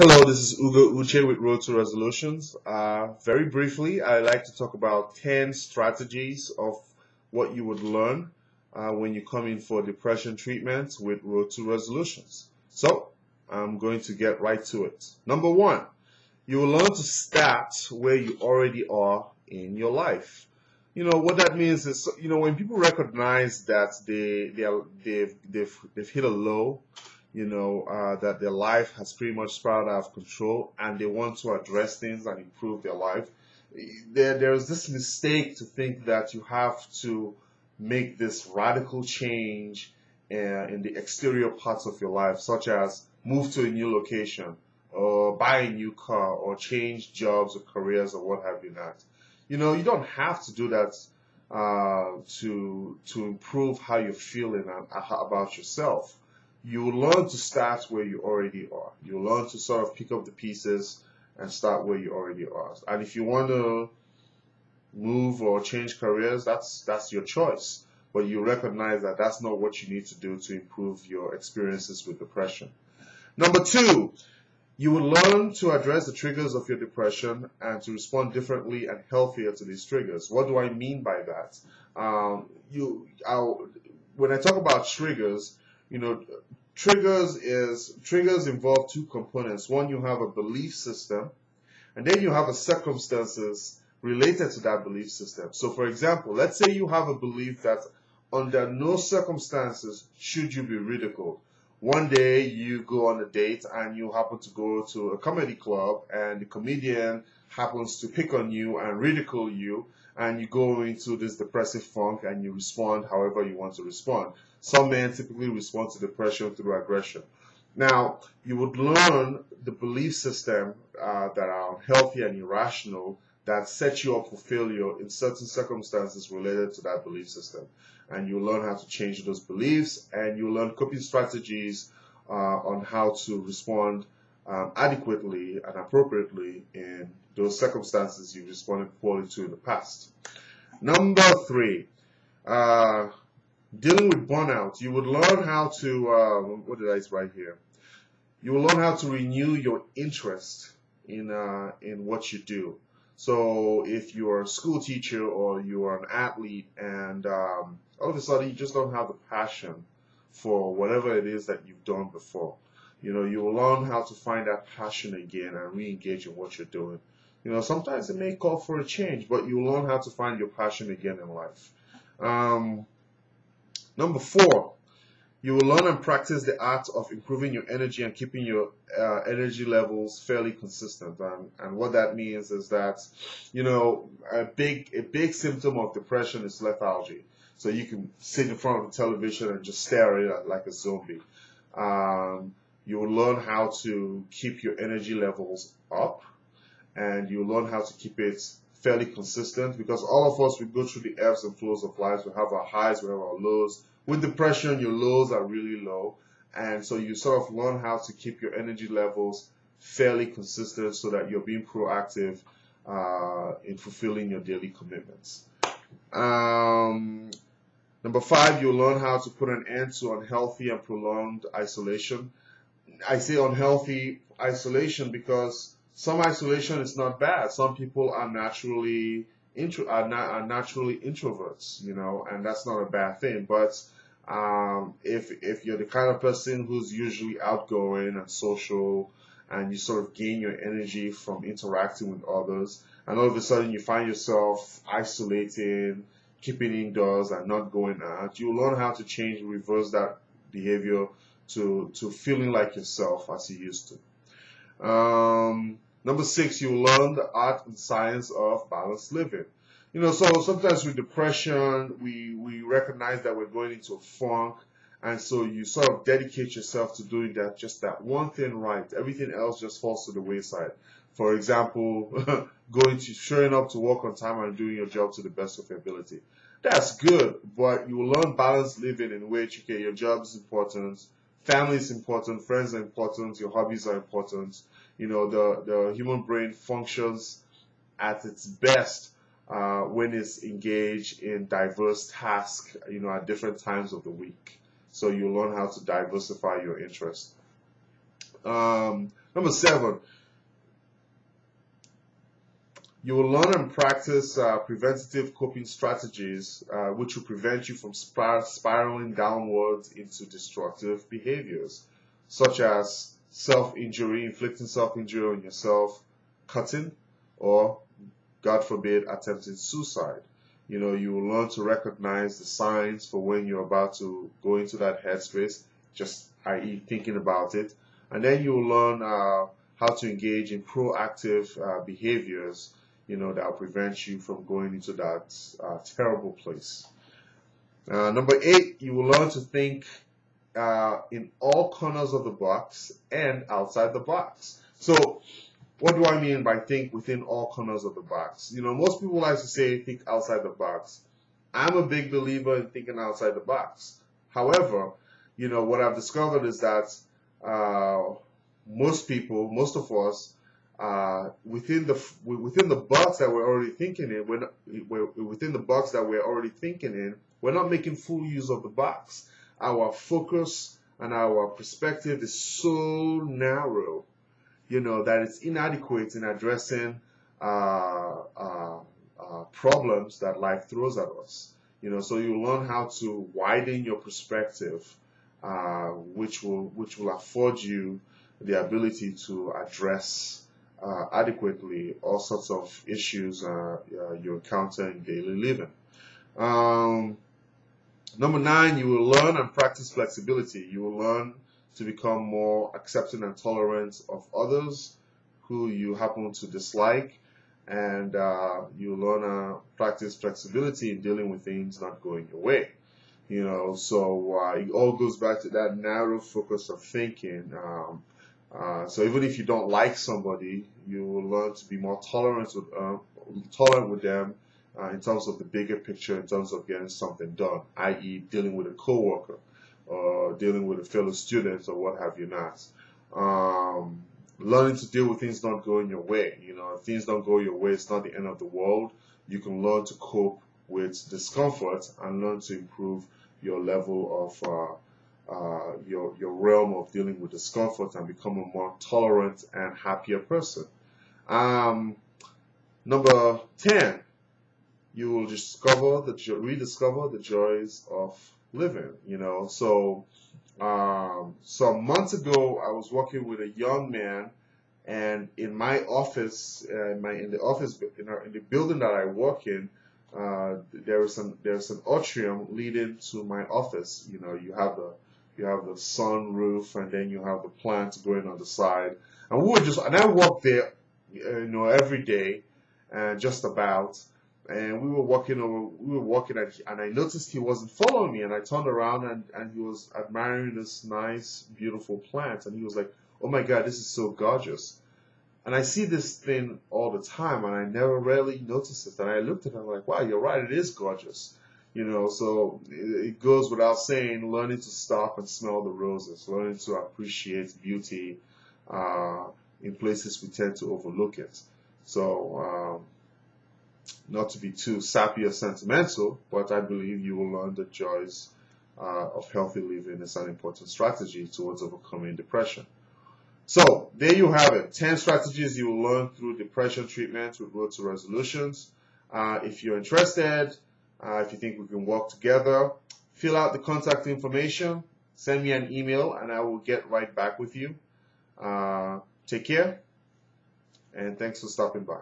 Hello, this is Ugo Uche with Road to Resolutions. Very briefly, I like to talk about 10 strategies of what you would learn when you come in for depression treatment with Road to Resolutions. So, I'm going to get right to it. Number one, you will learn to start where you already are in your life. What that means is, when people recognize that they've hit a low, that their life has pretty much spiraled out of control and they want to address things and improve their life. There's this mistake to think that you have to make this radical change in the exterior parts of your life, such as move to a new location or buy a new car or change jobs or careers or what have you not. You don't have to do that to improve how you're feeling about yourself. You will learn to start where you already are. You'll learn to sort of pick up the pieces and start where you already are. And if you want to move or change careers, that's your choice. But you recognize that that's not what you need to do to improve your experiences with depression. Number two, you will learn to address the triggers of your depression and to respond differently and healthier to these triggers. What do I mean by that? When I talk about triggers, triggers involve two components. One, you have a belief system, and then you have a circumstances related to that belief system. So, for example, let's say you have a belief that under no circumstances should you be ridiculed. One day you go on a date and you happen to go to a comedy club and the comedian happens to pick on you and ridicule you, and you go into this depressive funk and you respond however you want to respond. Some men typically respond to depression through aggression. Now, you would learn the belief system that are unhealthy and irrational that set you up for failure in certain circumstances related to that belief system. And you learn how to change those beliefs, and you learn coping strategies on how to respond adequately and appropriately in those circumstances you responded poorly to in the past. Number three, dealing with burnout. You would learn how to, what did I write here? You will learn how to renew your interest in what you do. So if you're a school teacher or you're an athlete and all of a sudden you just don't have the passion for whatever it is that you've done before, you will learn how to find that passion again and re-engage in what you're doing. Sometimes it may call for a change, but you'll learn how to find your passion again in life. Number four, you will learn and practice the art of improving your energy and keeping your energy levels fairly consistent. And what that means is that, a big symptom of depression is lethargy. So you can sit in front of the television and just stare at it like a zombie. You will learn how to keep your energy levels up, and you will learn how to keep it fairly consistent, because all of us, we go through the ebbs and flows of life. We have our highs, we have our lows. With depression, your lows are really low, and so you sort of learn how to keep your energy levels fairly consistent so that you're being proactive in fulfilling your daily commitments. Number five, you'll learn how to put an end to unhealthy and prolonged isolation. I say unhealthy isolation because some isolation is not bad. Some people are naturally introverts, and that's not a bad thing. But if you're the kind of person who's usually outgoing and social, and you sort of gain your energy from interacting with others, and all of a sudden you find yourself isolating, keeping indoors and not going out, you learn how to change and reverse that behavior to feeling like yourself as you used to. Number six, you learn the art and science of balanced living. So sometimes with depression, we recognize that we're going into a funk, and so you sort of dedicate yourself to doing just that one thing right. Everything else just falls to the wayside. For example, showing up to work on time and doing your job to the best of your ability. That's good, but you will learn balanced living in which, okay, your job is important, family is important, friends are important, your hobbies are important. The human brain functions at its best when it's engaged in diverse tasks, at different times of the week. So you learn how to diversify your interest. Number 7, you will learn and practice preventative coping strategies, which will prevent you from spiraling downwards into destructive behaviors, such as self-injury, inflicting self-injury on yourself, cutting, or, God forbid, attempting suicide. You know, you will learn to recognize the signs for when you're about to go into that headspace, just i.e. thinking about it. And then you will learn how to engage in proactive behaviors, you know, that will prevent you from going into that terrible place. Number 8, you will learn to think in all corners of the box and outside the box. So, what do I mean by think within all corners of the box? You know, most people like to say think outside the box. I'm a big believer in thinking outside the box. However, you know, what I've discovered is that most people, most of us, within the box that we're already thinking in, within the box that we're already thinking in, we're not making full use of the box. Our focus and our perspective is so narrow, you know, that it's inadequate in addressing problems that life throws at us. You know, so you learn how to widen your perspective, which will afford you the ability to address adequately all sorts of issues you encounter in daily living. Number 9, you will learn and practice flexibility. You will learn to become more accepting and tolerant of others who you happen to dislike, and you learn to practice flexibility in dealing with things not going your way. You know, so it all goes back to that narrow focus of thinking. So even if you don't like somebody, you will learn to be more tolerant with them in terms of the bigger picture, in terms of getting something done, i.e. dealing with a coworker or dealing with a fellow student or what have you not. Learning to deal with things not going your way. You know, if things don't go your way, it's not the end of the world. You can learn to cope with discomfort and learn to improve your level of your realm of dealing with discomfort and become a more tolerant and happier person. Number 10, you will rediscover the joys of living. You know, so some months ago, I was working with a young man, and in my office, in the building that I work in, there's an atrium leading to my office. You know, you have the sun roof, and then you have the plants going on the side. And I walk there, you know, every day, just about. And we were walking, and I noticed he wasn't following me. And I turned around, and he was admiring this nice, beautiful plant. And he was like, "Oh my God, this is so gorgeous." And I see this thing all the time, and I never really noticed it. And I looked at it, and I'm like, "Wow, you're right, it is gorgeous." You know, so it goes without saying, learning to stop and smell the roses, learning to appreciate beauty in places we tend to overlook it. So, not to be too sappy or sentimental, but I believe you will learn the joys of healthy living is an important strategy towards overcoming depression. So, there you have it. 10 strategies you will learn through depression treatment with Road to Resolutions. If you're interested, if you think we can work together, fill out the contact information, send me an email, and I will get right back with you. Take care, and thanks for stopping by.